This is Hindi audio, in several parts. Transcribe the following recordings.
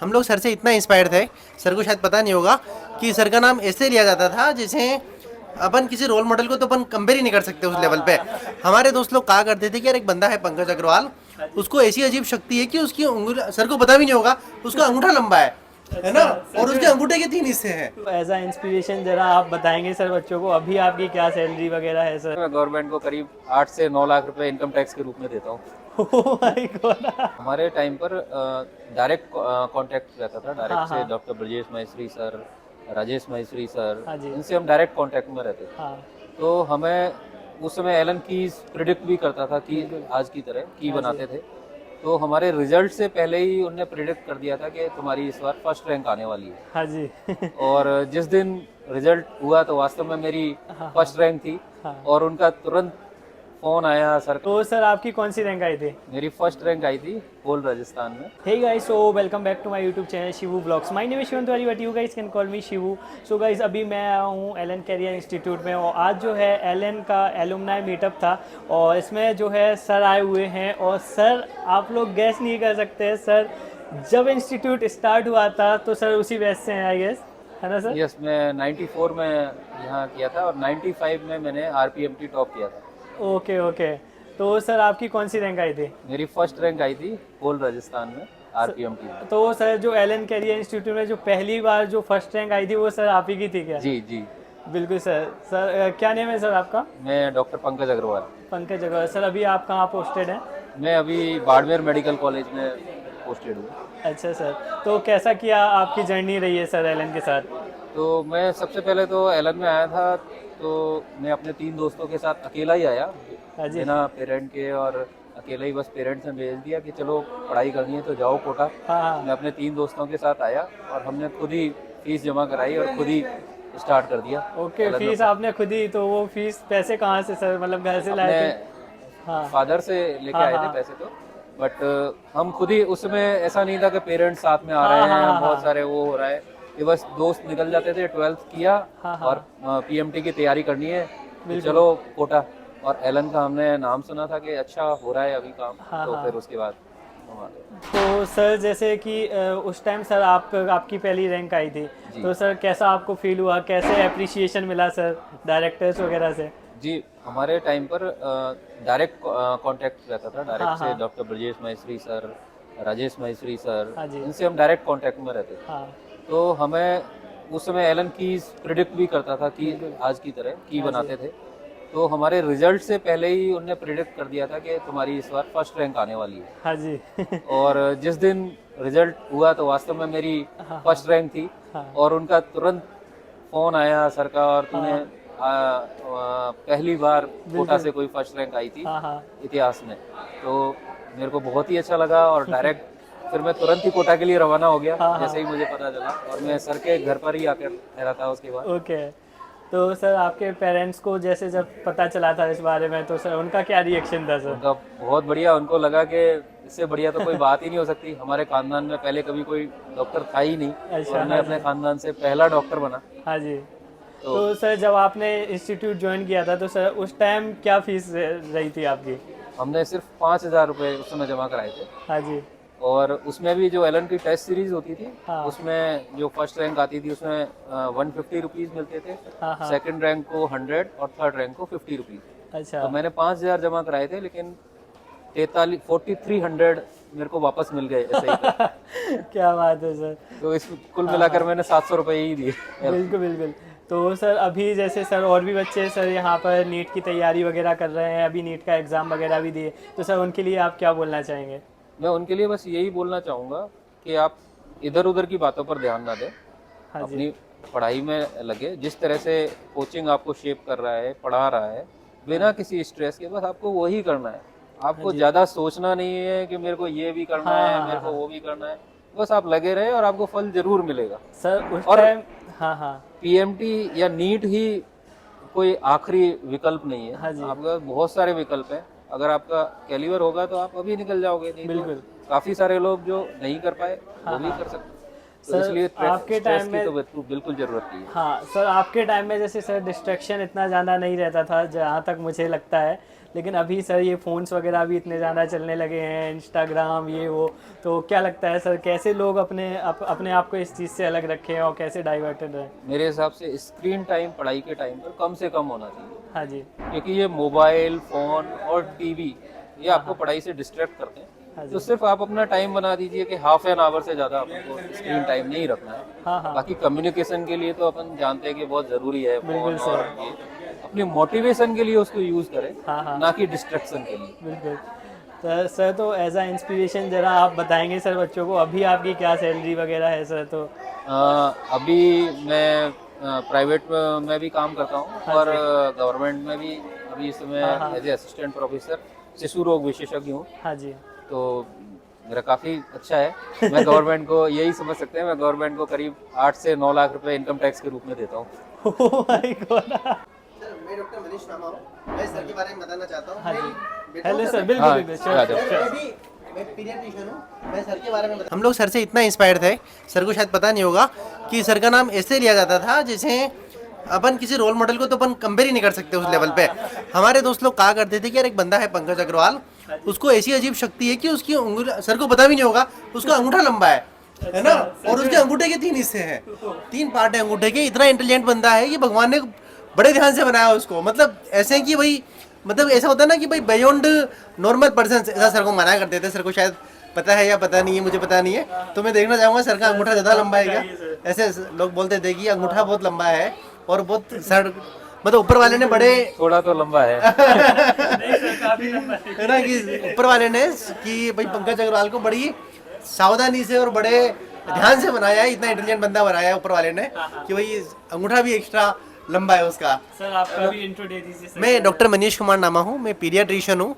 हम लोग सर से इतना इंस्पायर थे, सर को शायद पता नहीं होगा कि सर का नाम ऐसे लिया जाता था जैसे अपन किसी रोल मॉडल को तो अपन कंपेयर ही नहीं कर सकते उस लेवल पे। हमारे दोस्त लोग कहा करते थे कि यार एक बंदा है पंकज अग्रवाल, उसको ऐसी अजीब शक्ति है कि उसकी उंगली, सर को पता भी नहीं होगा, उसका अंगूठा लंबा है ना, और उसके अंगूठे के 3 हिस्से हैं। एज अ इंस्पिरेशन जरा आप बताएंगे सर बच्चों को, अभी आपकी क्या सैलरी वगैरह है सर? मैं गवर्नमेंट को करीब 8 से 9 लाख रुपए इनकम टैक्स के रूप में देता हूँ। Oh my God. हमारे टाइम पर डायरेक्ट कांटेक्ट रहता था, डायरेक्ट हाँ, से हाँ। Doctor Brajesh Maheshwari sir, Rajesh Maheshwari sir, हाँ जी। इनसे हम डायरेक्ट कांटेक्ट में रहते थे। हाँ तो हमें उस समय एलन कीज प्रिडिक्ट भी करता था कि आज की तरह की हाँ जी। बनाते थे। तो हमारे रिजल्ट से पहले ही उनने प्रिडिक्ट कर दिया था कि तुम्हारी इस बार फर्स्ट रैंक आने वाली है। हाँ जी। और जिस दिन रिजल्ट हुआ तो वास्तव में मेरी हाँ, फर्स्ट रैंक थी। हाँ। और उनका तुरंत फोन आया सर। तो सर आपकी कौन सी रैंक आई थी? मेरी फर्स्ट रैंक आई थी होल राजस्थान में। Hey guys, so welcome back to my YouTube channel Shivu Vlogs. My name is Shivan Tiwari, but you guys can call me Shivu. So guys, अभी मैं आया हूँ एलन कैरियर इंस्टीट्यूट में, और आज जो है एलन का एलुमनाई मीटअप था, और इसमें जो है सर आए हुए हैं। और सर आप लोग गैस नहीं कर सकते, सर जब इंस्टीट्यूट स्टार्ट हुआ था तो सर उसी बैच से हैं आई गेस, है ना सर? यस, मैं 94 में यहाँ किया था और 95 में मैंने आरपीएमटी टॉप किया था। Okay okay. तो सर आपकी कौन सी रैंक आई थी? मेरी फर्स्ट रैंक आई थी होल राजस्थान में आरपीएमटी में। तो सर जो एलन कैरियर इंस्टीट्यूट में जो पहली बार जो फर्स्ट रैंक आई थी वो सर आप ही की थी क्या? जी जी। बिल्कुल सर। सर क्या नेम है सर आपका? मैं डॉक्टर पंकज अग्रवाल। पंकज अग्रवाल। सर अभी आप कहाँ पोस्टेड हैं? मैं अभी बाड़मेर मेडिकल कॉलेज में पोस्टेड हूँ। अच्छा सर, तो कैसा किया आपकी जर्नी रही है सर एलन के साथ? तो मैं सबसे पहले तो एलन में आया था, तो मैं अपने 3 दोस्तों के साथ अकेला ही आया, हाँ जी। बिना पेरेंट के, और अकेला ही बस पेरेंट्स ने भेज दिया कि चलो पढ़ाई करनी है तो जाओ कोटा। हाँ मैं अपने 3 दोस्तों के साथ आया और हमने खुद ही फीस जमा कराई और खुद ही स्टार्ट कर दिया। ओके। एलन में फीस आपने खुद ही, तो वो फीस पैसे कहाँ से सर, मतलब घर से लाए थे? अपने हाँ फादर से लेके हाँ, आए हाँ। थे पैसे तो, बट हम खुद ही, उसमें ऐसा नहीं था कि पेरेंट्स साथ में आ हाँ, रहे हैं, हाँ, हाँ, बहुत हाँ। सारे वो हो रहा है, कि बस दोस्त निकल जाते थे। 12th किया हाँ, हाँ। और पीएमटी की तैयारी करनी है तो चलो कोटा। और एलन का हमने नाम सुना था कि अच्छा हो रहा है अभी काम, हाँ, तो हाँ। फिर उसके बाद हम आ गए। तो सर जैसे कि उस टाइम सर आपकी पहली रैंक आई थी, जी। तो सर कैसा आपको फील हुआ, कैसे अप्रिसिएशन मिला सर डायरेक्टर्स वगैरह से? जी, हमारे टाइम पर डायरेक्ट कांटेक्ट रहता था, हाँ, डायरेक्ट से हाँ। Doctor Brajesh Maheshwari sir, Rajesh Maheshwari sir, हाँ जी। इनसे हम डायरेक्ट कांटेक्ट में रहते थे। हाँ तो हमें उस समय एलन कीज प्रिडिक्ट भी करता था कि आज की तरह की बनाते थे। तो हमारे रिजल्ट से पहले ही उनने प्रिडिक्ट कर दिया था कि तुम्हारी इस बार फर्स्ट रैंक आने वाली है। हाँ जी। और जिस दिन रिजल्ट हुआ तो वास्तव में मेरी फर्स्ट रैंक थी। हाँ। और उनका तुरंत फोन आया सर का, और तूने पहली बार कोटा से कोई फर्स्ट रैंक आई थी हाँ हाँ। इतिहास में। तो मेरे को बहुत ही अच्छा लगा, और डायरेक्ट फिर मैं तुरंत ही कोटा के लिए रवाना हो गया जैसे ही मुझे पता चला, और मैं सर के घर पर ही आकर ठहरा था उसके बाद। ओके। तो सर आपके पेरेंट्स को जैसे जब पता चला था इस बारे में, तो सर उनका क्या रिएक्शन था सर? उनका बहुत बढ़िया, उनको लगा कि इससे बढ़िया तो कोई बात ही नहीं हो सकती। हमारे खानदान में पहले कभी कोई डॉक्टर था ही नहीं, अच्छा, और मैं अपने खानदान से पहला डॉक्टर बना। हाँ जी। तो सर जब आपने इंस्टीट्यूट ज्वाइन किया था तो सर उस टाइम क्या फीस रही थी आपकी? हमने सिर्फ 5,000 रुपये उस समय जमा कराए थे, हाँ जी। और उसमें भी जो एलन की टेस्ट सीरीज होती थी, हाँ। उसमें जो फर्स्ट रैंक आती थी उसमें 150 रुपीज़ मिलते थे, हाँ हाँ। सेकंड रैंक को 100 और थर्ड रैंक को 50 रुपीज़। अच्छा। तो मैंने 5,000 जमा कराए थे, लेकिन 4300 मेरे को वापस मिल गए ऐसे ही। क्या बात है सर। तो इस कुल मिलाकर मैंने 700 रुपये ही दिए। बिल्कुल बिल्कुल। तो सर अभी जैसे सर और भी बच्चे सर यहाँ पर नीट की तैयारी वगैरह कर रहे हैं, अभी नीट का एग्ज़ाम वगैरह भी दिए, तो सर उनके लिए आप क्या बोलना चाहेंगे? मैं उनके लिए बस यही बोलना चाहूँगा कि आप इधर उधर की बातों पर ध्यान ना दें, हाँ जी। अपनी पढ़ाई में लगे। जिस तरह से कोचिंग आपको शेप कर रहा है, पढ़ा रहा है, बिना किसी स्ट्रेस के, बस आपको वही करना है। आपको ज़्यादा सोचना नहीं है कि मेरे को ये भी करना है, मेरे को वो भी करना है। बस आप लगे रहे और आपको फल जरूर मिलेगा। सर उस और टाइम हाँ हाँ पीएमटी या नीट ही कोई आखिरी विकल्प नहीं है। हाँ जी। आपका बहुत सारे विकल्प हैं। अगर आपका कैलिबर होगा तो आप अभी निकल जाओगे, नहीं बिल्कुल। तो काफी सारे लोग जो नहीं कर पाए वो भी कर सकते हैं। तो सर, इसलिए आपके स्ट्रेस टाइम की में तो बिल्कुल जरूरत नहीं है। हाँ सर, आपके टाइम में जैसे सर डिस्ट्रैक्शन इतना ज़्यादा नहीं रहता था जहाँ तक मुझे लगता है, लेकिन अभी सर ये फ़ोन्स वगैरह भी इतने ज़्यादा चलने लगे हैं, इंस्टाग्राम ये वो, तो क्या लगता है सर कैसे लोग अपने आप को इस चीज़ से अलग रखें और कैसे डाइवर्टेड रहें? मेरे हिसाब से स्क्रीन टाइम पढ़ाई के टाइम पर कम से कम होना चाहिए, हाँ जी। क्योंकि ये मोबाइल फोन और टीवी ये आपको पढ़ाई से डिस्ट्रैक्ट करते हाँ हैं। जी। तो सिर्फ आप अपना टाइम बना दीजिए कि हाफ एन आवर से ज़्यादा आपको स्क्रीन टाइम नहीं रखना है। हाँ हाँ, बाकी कम्युनिकेशन के लिए तो अपन जानते हैं कि बहुत ज़रूरी है बिल्कुल फोन, और सर। ये अपनी मोटिवेशन के लिए उसको यूज़ करें, हाँ हाँ, ना कि डिस्ट्रैक्शन के लिए। बिल्कुल। तो सर तो एज अ इंस्पिरेशन ज़रा आप बताएंगे सर बच्चों को, अभी आपकी क्या सैलरी वगैरह है सर? तो अभी मैं प्राइवेट में भी काम करता हूँ हाँ और जी। गवर्नमेंट में भी अभी इस समय हाँ हाँ, एज ए असिस्टेंट प्रोफेसर शिशु रोग विशेषज्ञ हूँ। हाँ जी। तो मेरा काफ़ी अच्छा है। मैं गवर्नमेंट को यही समझ सकते हैं, मैं गवर्नमेंट को करीब 8 से 9 लाख रुपए इनकम टैक्स के रूप में देता हूँ। Oh my God. सर मैं डॉक्टर मनीष नामा हूँ, मैं सर के बारे में बताना चाहता हूँ। हाँ जी। बेटा हेलो हूँ सर, मैं। बिल्कुल हाँ, बिल्कुल, श्योर आ जाओ। श्योर। मैं पीडियाट्रिशियन हूँ, मैं सर के बारे में हम लोग सर से इतना इंस्पायर्ड थे, सर को शायद पता नहीं होगा कि सर का नाम ऐसे लिया जाता था जैसे अपन किसी रोल मॉडल को तो अपन कंपेयर ही नहीं कर सकते उस लेवल पे। हमारे दोस्त लोग कहा करते थे कि यार एक बंदा है पंकज अग्रवाल, उसको ऐसी अजीब शक्ति है कि उसकी उंगली, सर को पता भी नहीं होगा, उसका अंगूठा लंबा है ना, और उसके अंगूठे के 3 हिस्से हैं, 3 पार्ट है अंगूठे के। इतना इंटेलिजेंट बंदा है कि भगवान ने बड़े ध्यान से बनाया उसको, मतलब ऐसे कि भाई, मतलब ऐसा होता है ना कि भाई बियॉन्ड नॉर्मल पर्सन, ऐसा सर को मना करते थे। सर को शायद पता है या पता नहीं है, मुझे पता नहीं है, तो मैं देखना चाहूँगा सर का अंगूठा ज़्यादा लंबा है क्या। ऐसे लोग बोलते थे कि अंगूठा बहुत लंबा है, और बहुत सर, मतलब ऊपर वाले ने बड़े थोड़ा तो लंबा है। है ना, कि ऊपर वाले ने कि भाई पंकज अग्रवाल को बड़ी सावधानी से और बड़े ध्यान से बनाया है, इतना इंटेलिजेंट बंदा बनाया है ऊपर वाले ने कि भाई अंगूठा भी एक्स्ट्रा लंबा है उसका। सर आपका भी इंट्रो दे दीजिए सर। मैं डॉक्टर मनीष कुमार नामा हूँ, मैं पीडियाट्रिशियन हूँ,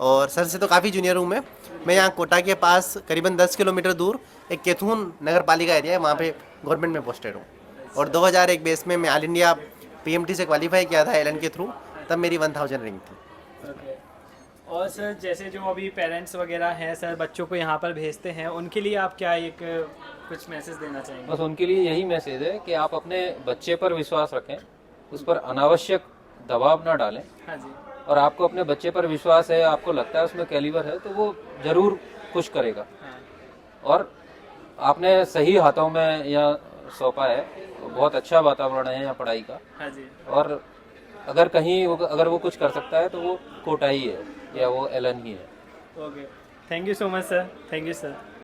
और सर से तो काफ़ी जूनियर हूँ मैं यहाँ कोटा के पास करीबन 10 किलोमीटर दूर एक केथून नगर पालिका एरिया है, वहाँ पे गवर्नमेंट में पोस्टेड हूँ। और 2001 बेस में मैं ऑल इंडिया पीएमटी से क्वालिफाई किया था एलन के थ्रू, तब मेरी 1000 रैंक थी। ओके। और सर जैसे जो अभी पेरेंट्स वगैरह हैं सर, बच्चों को यहाँ पर भेजते हैं, उनके लिए आप क्या एक कुछ मैसेज देना चाहेंगे? बस उनके लिए यही मैसेज है कि आप अपने बच्चे पर विश्वास रखें, उस पर अनावश्यक दबाव ना डालें, हाँ जी। और आपको अपने बच्चे पर विश्वास है, आपको लगता है उसमें कैलिबर है, तो वो जरूर खुश करेगा। हाँ और आपने सही हाथों में यहाँ सौंपा है, बहुत अच्छा वातावरण है यहाँ पढ़ाई का। हाँ जी। और अगर कहीं अगर वो कुछ कर सकता है तो वो कोटा ही है या वो एलन ही है। Okay, thank you so much sir, thank you sir.